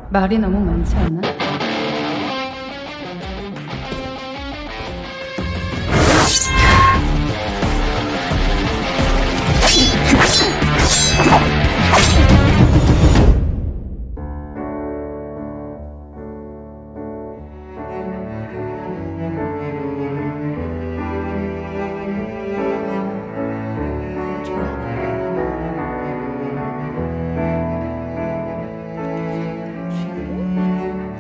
말이 너무 많지 않아?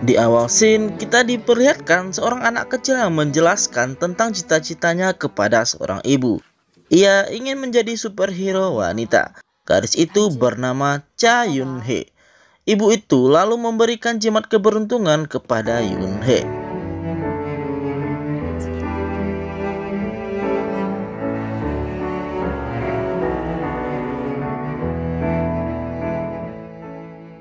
Di awal scene, kita diperlihatkan seorang anak kecil yang menjelaskan tentang cita-citanya kepada seorang ibu. Ia ingin menjadi superhero wanita. Gadis itu bernama Cha Yun-hee. Ibu itu lalu memberikan jimat keberuntungan kepada Yun-hee.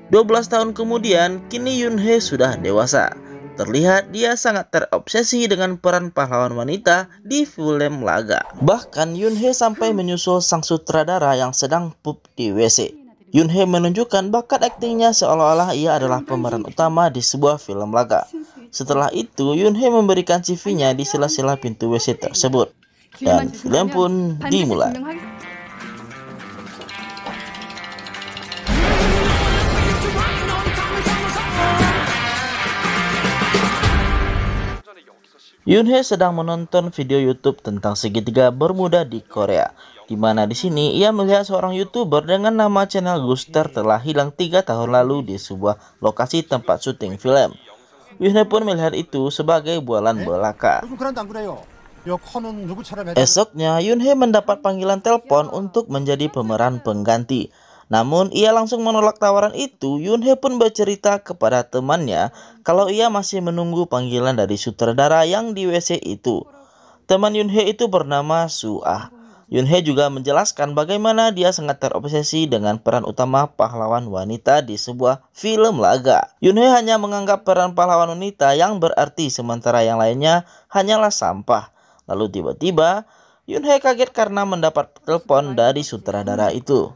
Dua belas tahun kemudian, kini Yun-hee sudah dewasa. Terlihat dia sangat terobsesi dengan peran pahlawan wanita di film laga. Bahkan Yun-hee sampai menyusul sang sutradara yang sedang pup di WC. Yun-hee menunjukkan bakat aktingnya seolah-olah ia adalah pemeran utama di sebuah film laga. Setelah itu, Yun-hee memberikan CV-nya di sela-sela pintu WC tersebut. Dan film pun dimulai. Yun-hee sedang menonton video YouTube tentang segitiga Bermuda di Korea, di mana di sini ia melihat seorang YouTuber dengan nama channel Guster telah hilang 3 tahun lalu di sebuah lokasi tempat syuting film. Yun-hee pun melihat itu sebagai bualan belaka. Esoknya, Yun-hee mendapat panggilan telepon untuk menjadi pemeran pengganti. Namun ia langsung menolak tawaran itu. Yun-hee pun bercerita kepada temannya kalau ia masih menunggu panggilan dari sutradara yang di WC itu. Teman Yun-hee itu bernama Su-ah. Yun-hee juga menjelaskan bagaimana dia sangat terobsesi dengan peran utama pahlawan wanita di sebuah film laga. Yun-hee hanya menganggap peran pahlawan wanita yang berarti sementara yang lainnya hanyalah sampah. Lalu tiba-tiba Yun-hee kaget karena mendapat telepon dari sutradara itu.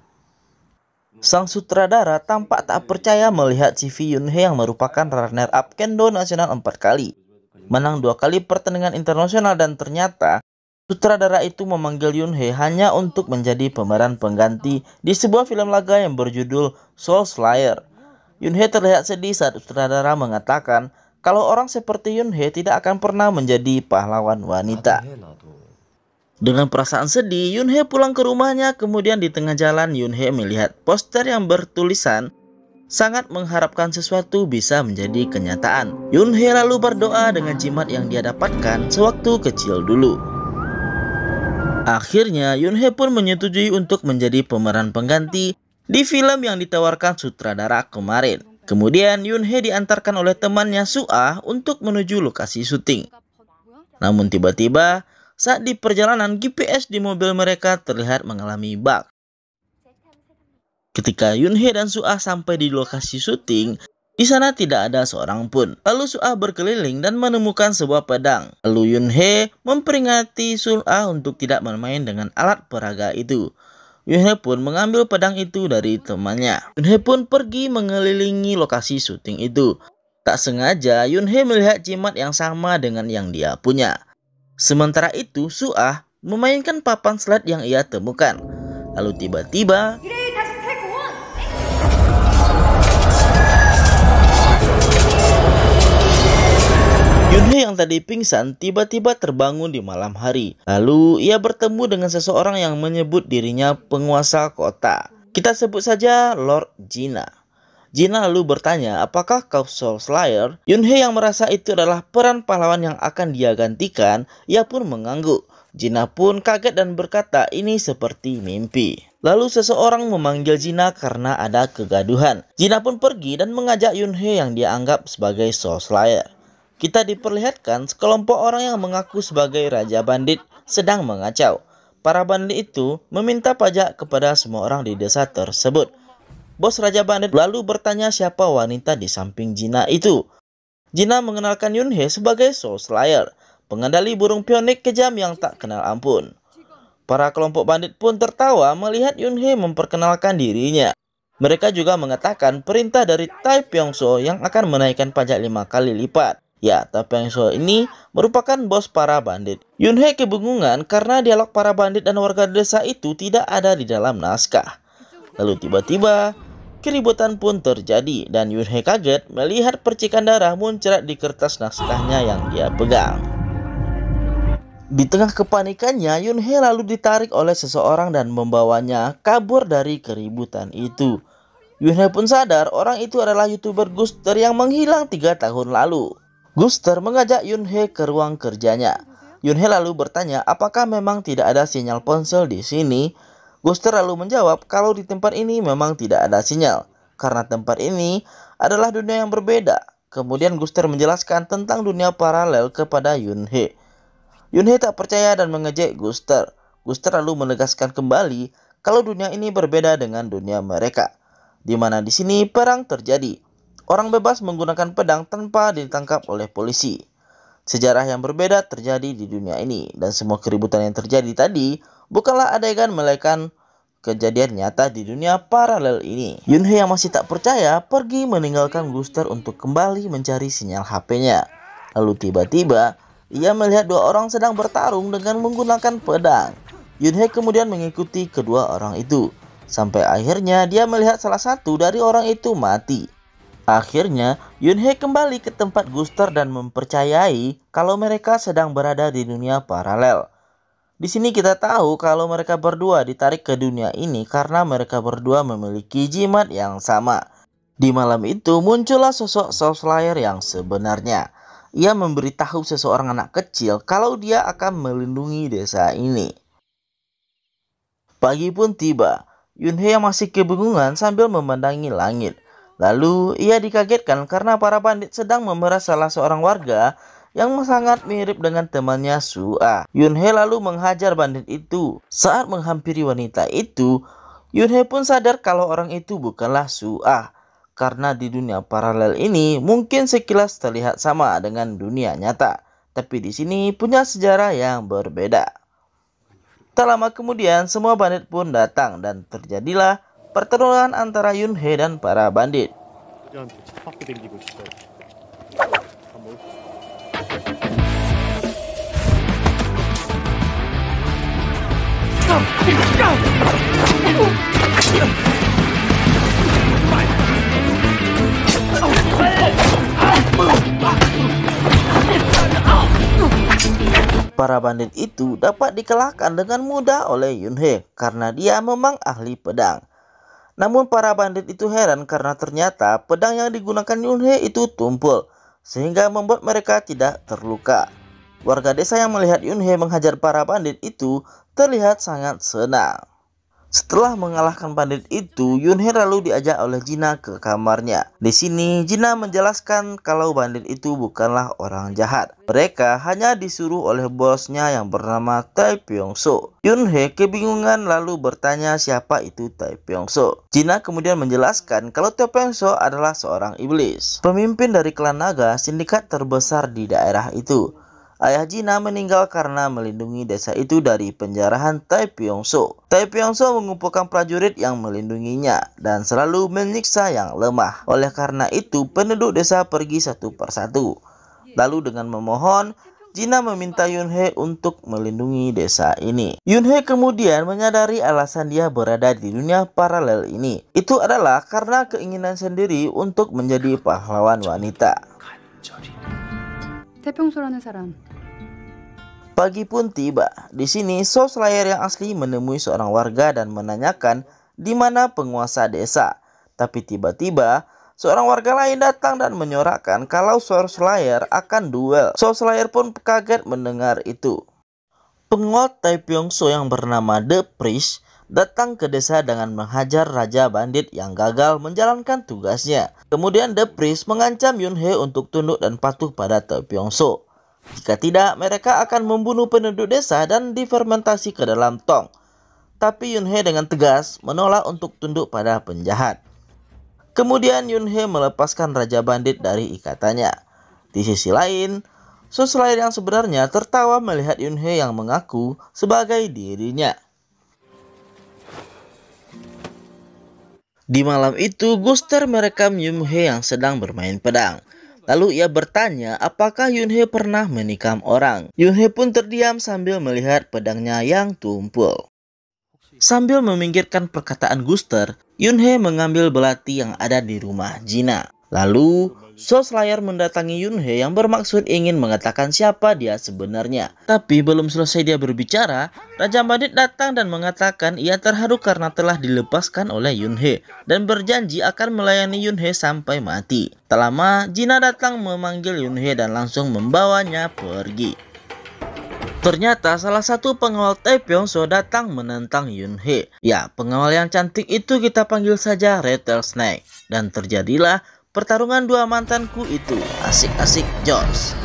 Sang sutradara tampak tak percaya melihat CV Yun-hee yang merupakan runner-up Kendo Nasional 4 kali, menang 2 kali pertandingan internasional, dan ternyata sutradara itu memanggil Yun-hee hanya untuk menjadi pemeran pengganti di sebuah film laga yang berjudul Soul Slayer. Yun-hee terlihat sedih saat sutradara mengatakan kalau orang seperti Yun-hee tidak akan pernah menjadi pahlawan wanita. Dengan perasaan sedih, Yun-hee pulang ke rumahnya. Kemudian di tengah jalan, Yun-hee melihat poster yang bertulisan sangat mengharapkan sesuatu bisa menjadi kenyataan. Yun-hee lalu berdoa dengan jimat yang dia dapatkan sewaktu kecil dulu. Akhirnya, Yun-hee pun menyetujui untuk menjadi pemeran pengganti di film yang ditawarkan sutradara kemarin. Kemudian, Yun-hee diantarkan oleh temannya Su-ah untuk menuju lokasi syuting. Namun tiba-tiba, saat di perjalanan, GPS di mobil mereka terlihat mengalami bug. Ketika Yun-hee dan Su-ah sampai di lokasi syuting, di sana tidak ada seorang pun. Lalu Su-ah berkeliling dan menemukan sebuah pedang. Lalu Yun-hee memperingati Su-ah untuk tidak bermain dengan alat peraga itu. Yun-hee pun mengambil pedang itu dari temannya. Yun-hee pun pergi mengelilingi lokasi syuting itu. Tak sengaja, Yun-hee melihat jimat yang sama dengan yang dia punya. Sementara itu, Su-ah memainkan papan slide yang ia temukan. Lalu tiba-tiba Yun-hee yang tadi pingsan tiba-tiba terbangun di malam hari. Lalu ia bertemu dengan seseorang yang menyebut dirinya penguasa kota. Kita sebut saja Lord Jina. Jina lalu bertanya, apakah kau Soul Slayer? Yun-hee yang merasa itu adalah peran pahlawan yang akan dia gantikan, ia pun mengangguk. Jina pun kaget dan berkata ini seperti mimpi. Lalu seseorang memanggil Jina karena ada kegaduhan. Jina pun pergi dan mengajak Yun-hee yang dia anggap sebagai Soul Slayer. Kita diperlihatkan sekelompok orang yang mengaku sebagai Raja Bandit sedang mengacau. Para bandit itu meminta pajak kepada semua orang di desa tersebut. Bos Raja Bandit lalu bertanya siapa wanita di samping Jina itu. Jina mengenalkan Yun-hee sebagai Soul Slayer, pengendali burung pionik kejam yang tak kenal ampun. Para kelompok bandit pun tertawa melihat Yun-hee memperkenalkan dirinya. Mereka juga mengatakan perintah dari Tai Pyong-so yang akan menaikkan pajak 5 kali lipat. Ya, Tai Pyong-so ini merupakan bos para bandit. Yoon-hee kebingungan karena dialog para bandit dan warga desa itu tidak ada di dalam naskah. Lalu tiba-tiba keributan pun terjadi dan Yoon-hee kaget melihat percikan darah muncrat di kertas naskahnya yang dia pegang. Di tengah kepanikannya, Yoon-hee lalu ditarik oleh seseorang dan membawanya kabur dari keributan itu. Yoon-hee pun sadar orang itu adalah YouTuber Guster yang menghilang 3 tahun lalu. Guster mengajak Yoon-hee ke ruang kerjanya. Yoon-hee lalu bertanya apakah memang tidak ada sinyal ponsel di sini. Guster lalu menjawab kalau di tempat ini memang tidak ada sinyal, karena tempat ini adalah dunia yang berbeda. Kemudian Guster menjelaskan tentang dunia paralel kepada Yoon-hee. Yoon-hee tak percaya dan mengejek Guster. Guster lalu menegaskan kembali kalau dunia ini berbeda dengan dunia mereka, di mana di sini perang terjadi. Orang bebas menggunakan pedang tanpa ditangkap oleh polisi. Sejarah yang berbeda terjadi di dunia ini, dan semua keributan yang terjadi tadi bukanlah adegan melainkan kejadian nyata di dunia paralel ini. Yoon-hee yang masih tak percaya pergi meninggalkan Guster untuk kembali mencari sinyal HP-nya. Lalu tiba-tiba ia melihat 2 orang sedang bertarung dengan menggunakan pedang. Yoon-hee kemudian mengikuti kedua orang itu. Sampai akhirnya dia melihat salah satu dari orang itu mati. Akhirnya Yoon-hee kembali ke tempat Guster dan mempercayai kalau mereka sedang berada di dunia paralel. Di sini kita tahu kalau mereka berdua ditarik ke dunia ini karena mereka berdua memiliki jimat yang sama. Di malam itu muncullah sosok Soul Slayer yang sebenarnya. Ia memberitahu seseorang anak kecil kalau dia akan melindungi desa ini. Pagi pun tiba. Yoon-hee yang masih kebingungan sambil memandangi langit. Lalu ia dikagetkan karena para bandit sedang memeras salah seorang warga yang sangat mirip dengan temannya Sua. Yoon-hee lalu menghajar bandit itu. Saat menghampiri wanita itu, Yoon-hee pun sadar kalau orang itu bukanlah Sua. Karena di dunia paralel ini mungkin sekilas terlihat sama dengan dunia nyata, tapi di sini punya sejarah yang berbeda. Tak lama kemudian semua bandit pun datang dan terjadilah pertarungan antara Yoon-hee dan para bandit. Para bandit itu dapat dikalahkan dengan mudah oleh Yoon-hee karena dia memang ahli pedang. Namun para bandit itu heran karena ternyata pedang yang digunakan Yoon-hee itu tumpul, sehingga membuat mereka tidak terluka. Warga desa yang melihat Yoon-hee menghajar para bandit itu terlihat sangat senang. Setelah mengalahkan bandit itu, Yoon-hee lalu diajak oleh Jina ke kamarnya. Di sini, Jina menjelaskan kalau bandit itu bukanlah orang jahat. Mereka hanya disuruh oleh bosnya yang bernama Tai Pyong-so. Yoon-hee kebingungan lalu bertanya siapa itu Tai Pyong-so. Jina kemudian menjelaskan kalau Tai Pyong-so adalah seorang iblis, pemimpin dari klan naga sindikat terbesar di daerah itu. Ayah Jina meninggal karena melindungi desa itu dari penjarahan Tai Pyong-so. Tai Pyong-so mengumpulkan prajurit yang melindunginya dan selalu menyiksa yang lemah. Oleh karena itu, penduduk desa pergi satu persatu. Lalu dengan memohon, Jina meminta Yoon-hee untuk melindungi desa ini. Yoon-hee kemudian menyadari alasan dia berada di dunia paralel ini. Itu adalah karena keinginan sendiri untuk menjadi pahlawan wanita. 태평소라는 사람. Pagi pun tiba. Di sini Soul Slayer yang asli menemui seorang warga dan menanyakan di mana penguasa desa. Tapi tiba-tiba seorang warga lain datang dan menyorakkan kalau Soul Slayer akan duel. Soul Slayer pun kaget mendengar itu. Penguat Tai Pyong-so yang bernama The Priest datang ke desa dengan menghajar raja bandit yang gagal menjalankan tugasnya. Kemudian The Priest mengancam Yoon-hee untuk tunduk dan patuh pada Tai Pyong-so. Jika tidak, mereka akan membunuh penduduk desa dan difermentasi ke dalam tong. Tapi Yoon-hee dengan tegas menolak untuk tunduk pada penjahat. Kemudian Yoon-hee melepaskan raja bandit dari ikatannya. Di sisi lain, Soul Slayer yang sebenarnya tertawa melihat Yoon-hee yang mengaku sebagai dirinya. Di malam itu, Guster merekam Yunhee yang sedang bermain pedang. Lalu ia bertanya apakah Yunhee pernah menikam orang. Yunhee pun terdiam sambil melihat pedangnya yang tumpul. Sambil memikirkan perkataan Guster, Yunhee mengambil belati yang ada di rumah Jina. Lalu, Soul Slayer mendatangi Yunhee yang bermaksud ingin mengatakan siapa dia sebenarnya. Tapi belum selesai dia berbicara, Raja Bandit datang dan mengatakan ia terharu karena telah dilepaskan oleh Yunhee dan berjanji akan melayani Yunhee sampai mati. Tak lama, Jina datang memanggil Yunhee dan langsung membawanya pergi. Ternyata salah satu pengawal Taepyeongso datang menentang Yunhee. Ya, pengawal yang cantik itu kita panggil saja Rattlesnake. Dan terjadilah pertarungan dua mantanku itu. Asik-asik jos.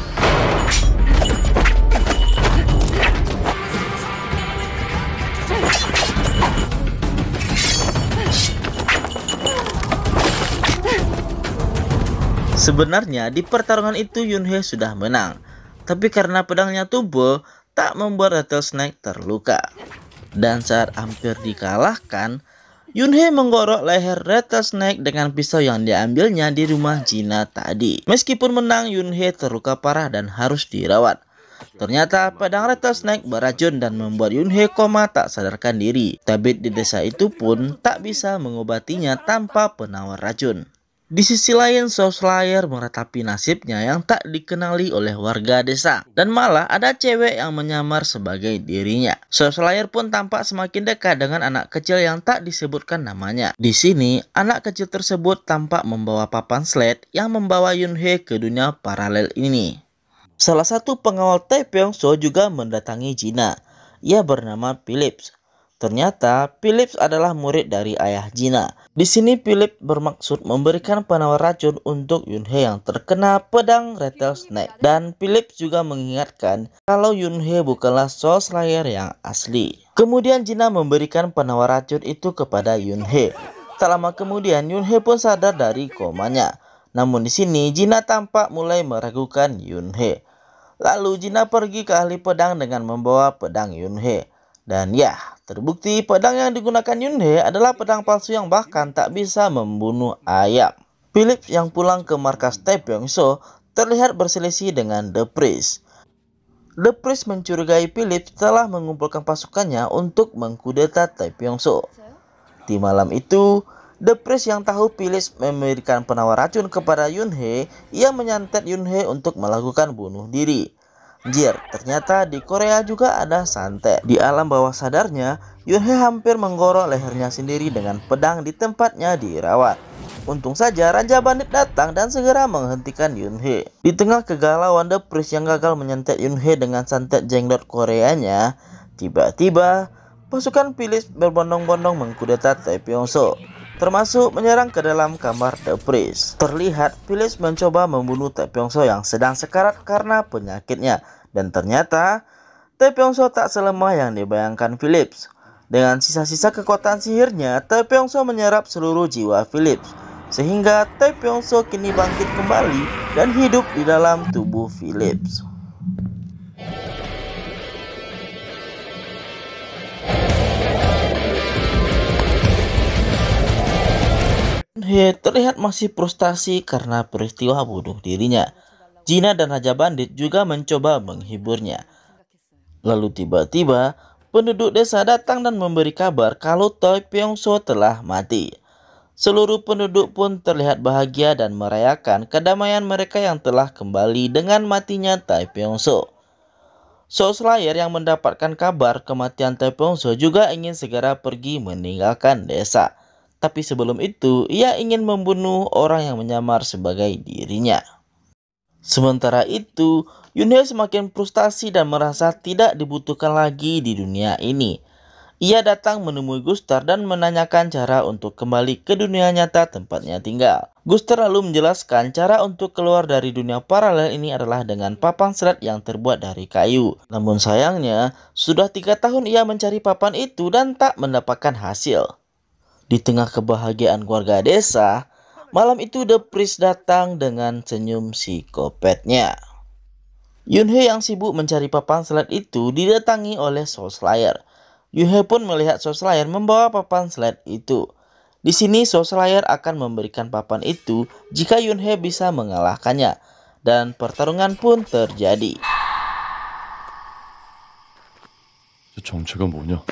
Sebenarnya di pertarungan itu Yunhee sudah menang. Tapi karena pedangnya tumpul, tak membuat Rattlesnake terluka. Dan saat hampir dikalahkan, Yunhee menggorok leher Rattlesnake dengan pisau yang diambilnya di rumah Jina tadi. Meskipun menang, Yunhee terluka parah dan harus dirawat. Ternyata pedang Rattlesnake beracun dan membuat Yunhee koma tak sadarkan diri. Tabib di desa itu pun tak bisa mengobatinya tanpa penawar racun. Di sisi lain, Soul Slayer meratapi nasibnya yang tak dikenali oleh warga desa. Dan malah ada cewek yang menyamar sebagai dirinya. Soul Slayer pun tampak semakin dekat dengan anak kecil yang tak disebutkan namanya. Di sini, anak kecil tersebut tampak membawa papan sled yang membawa Yunhee ke dunia paralel ini. Salah satu pengawal Taepyeongso juga mendatangi Jina. Ia bernama Philips. Ternyata Philips adalah murid dari ayah Jina. Di sini Philips bermaksud memberikan penawar racun untuk Yunhee yang terkena pedang Rattlesnake. Dan Philips juga mengingatkan kalau Yunhee bukanlah Soul Slayer yang asli. Kemudian Jina memberikan penawar racun itu kepada Yunhee. Tak lama kemudian Yunhee pun sadar dari komanya. Namun di sini Jina tampak mulai meragukan Yunhee. Lalu Jina pergi ke ahli pedang dengan membawa pedang Yunhee. Dan ya, terbukti pedang yang digunakan Yunhee adalah pedang palsu yang bahkan tak bisa membunuh ayam. Philips yang pulang ke markas Taepyeongso terlihat berselisih dengan The Priest. The Priest mencurigai Philips telah mengumpulkan pasukannya untuk mengkudeta Taepyeongso. Di malam itu, The Priest yang tahu Philips memberikan penawar racun kepada Yunhee, ia menyantet Yunhee untuk melakukan bunuh diri. Jir, ternyata di Korea juga ada santet. Di alam bawah sadarnya, Yunhee hampir menggorok lehernya sendiri dengan pedang di tempatnya dirawat. Untung saja Raja Bandit datang dan segera menghentikan Yunhee. Di tengah kegalauan The Priest yang gagal menyantet Yunhee dengan santet jenglot Koreanya, tiba-tiba pasukan Philips berbondong-bondong mengkudeta Taepyeongso, termasuk menyerang ke dalam kamar The Priest. Terlihat Philips mencoba membunuh Taepyeongso yang sedang sekarat karena penyakitnya. Dan ternyata Taepyeongso tak selemah yang dibayangkan Philips. Dengan sisa-sisa kekuatan sihirnya, Taepyeongso menyerap seluruh jiwa Philips. Sehingga Taepyeongso kini bangkit kembali dan hidup di dalam tubuh Philips. Yunhee terlihat masih frustasi karena peristiwa bunuh dirinya. Jina dan Raja Bandit juga mencoba menghiburnya. Lalu tiba-tiba penduduk desa datang dan memberi kabar kalau Taepyeongso telah mati. Seluruh penduduk pun terlihat bahagia dan merayakan kedamaian mereka yang telah kembali dengan matinya Taepyeongso. Soul Slayer yang mendapatkan kabar kematian Taepyeongso juga ingin segera pergi meninggalkan desa. Tapi sebelum itu, ia ingin membunuh orang yang menyamar sebagai dirinya. Sementara itu, Yunhee semakin frustasi dan merasa tidak dibutuhkan lagi di dunia ini. Ia datang menemui Guster dan menanyakan cara untuk kembali ke dunia nyata tempatnya tinggal. Guster lalu menjelaskan cara untuk keluar dari dunia paralel ini adalah dengan papan sled yang terbuat dari kayu. Namun sayangnya, sudah 3 tahun ia mencari papan itu dan tak mendapatkan hasil. Di tengah kebahagiaan warga desa, malam itu The Priest datang dengan senyum psikopatnya. Yunhee yang sibuk mencari papan sled itu didatangi oleh Soul Slayer. Yunhee pun melihat Soul Slayer membawa papan sled itu. Di sini Soul Slayer akan memberikan papan itu jika Yoonhee bisa mengalahkannya, dan pertarungan pun terjadi. 정체가 뭐냐?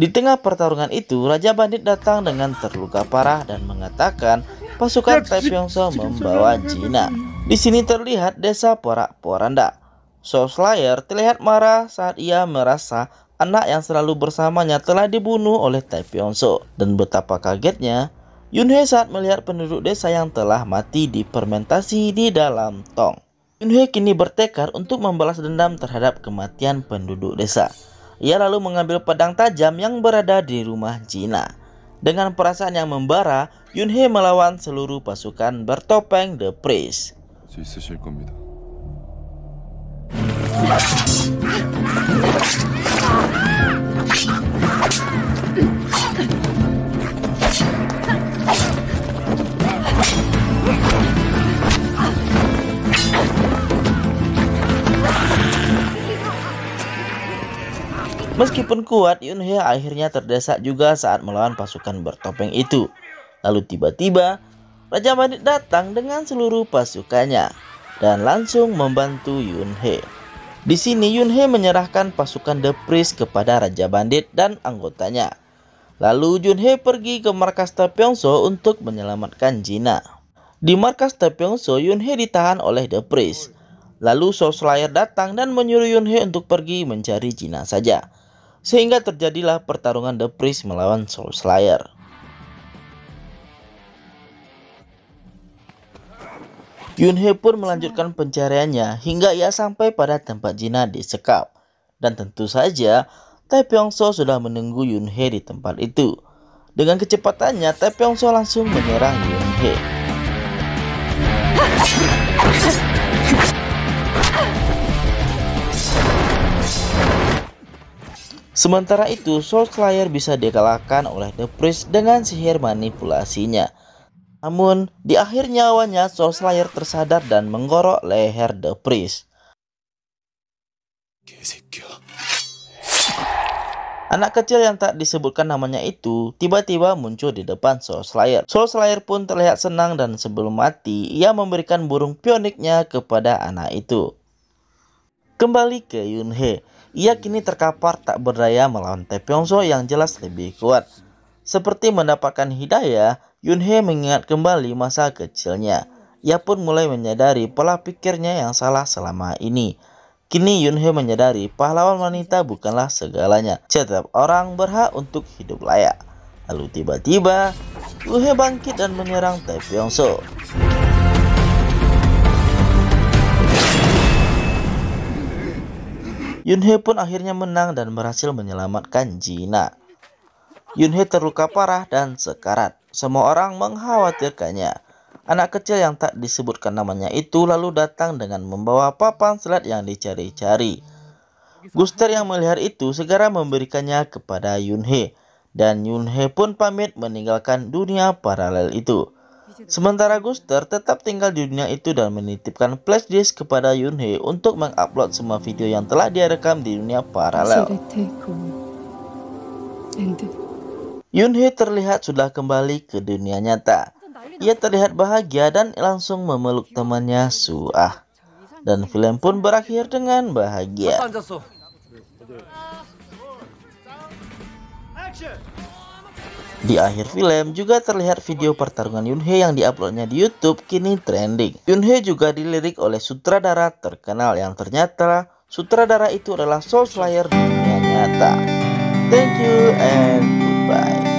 Di tengah pertarungan itu, Raja Bandit datang dengan terluka parah dan mengatakan pasukan Taepyeongso membawa Jina. Di sini terlihat desa porak-poranda. Soul Slayer terlihat marah saat ia merasa anak yang selalu bersamanya telah dibunuh oleh Taepyeongso. Dan betapa kagetnya Yoonhee saat melihat penduduk desa yang telah mati dipermentasi di dalam tong. Yoonhee kini bertekad untuk membalas dendam terhadap kematian penduduk desa. Ia lalu mengambil pedang tajam yang berada di rumah Jina. Dengan perasaan yang membara, Yoonhee melawan seluruh pasukan bertopeng The Priest. 있으실 겁니다. Meskipun kuat, Yoonhee akhirnya terdesak juga saat melawan pasukan bertopeng itu. Lalu tiba-tiba, Raja Bandit datang dengan seluruh pasukannya dan langsung membantu Yoonhee. Di sini Yoonhee menyerahkan pasukan The Priest kepada Raja Bandit dan anggotanya. Lalu Yoonhee pergi ke markas Taepyeongso untuk menyelamatkan Jina. Di markas Taepyeongso, Yoonhee ditahan oleh The Priest. Lalu Soul Slayer datang dan menyuruh Yoonhee untuk pergi mencari Jina saja. Sehingga terjadilah pertarungan The Priest melawan Soul Slayer. Yoonhee pun melanjutkan pencariannya hingga ia sampai pada tempat Jina disekap. Dan tentu saja Taepyeongso sudah menunggu Yoonhee di tempat itu. Dengan kecepatannya Taepyeongso langsung menyerang Yoonhee. Sementara itu, Soul Slayer bisa dikalahkan oleh The Priest dengan sihir manipulasinya. Namun, di akhir nyawanya Soul Slayer tersadar dan menggorok leher The Priest. Anak kecil yang tak disebutkan namanya itu tiba-tiba muncul di depan Soul Slayer. Soul Slayer pun terlihat senang dan sebelum mati, ia memberikan burung pioniknya kepada anak itu. Kembali ke Yoonhee. Ia kini terkapar tak berdaya melawan Taepyeongso yang jelas lebih kuat. Seperti mendapatkan hidayah, Yoonhee mengingat kembali masa kecilnya. Ia pun mulai menyadari pola pikirnya yang salah selama ini. Kini Yoonhee menyadari pahlawan wanita bukanlah segalanya. Setiap orang berhak untuk hidup layak. Lalu tiba-tiba, Yoonhee bangkit dan menyerang Taepyeongso. Yoonhee pun akhirnya menang dan berhasil menyelamatkan Jina. Yoonhee terluka parah dan sekarat. Semua orang mengkhawatirkannya. Anak kecil yang tak disebutkan namanya itu lalu datang dengan membawa papan selat yang dicari-cari. Guster yang melihat itu segera memberikannya kepada Yoonhee. Dan Yoonhee pun pamit meninggalkan dunia paralel itu. Sementara Guster tetap tinggal di dunia itu dan menitipkan flash disk kepada Yoonhee untuk mengupload semua video yang telah dia rekam di dunia paralel. Yoonhee terlihat sudah kembali ke dunia nyata. Ia terlihat bahagia dan langsung memeluk temannya Suah. Dan film pun berakhir dengan bahagia. Di akhir film juga terlihat video pertarungan Yoonhee yang diuploadnya di YouTube kini trending. Yoonhee juga dilirik oleh sutradara terkenal yang ternyata sutradara itu adalah Soul Slayer dunia nyata. Thank you and goodbye.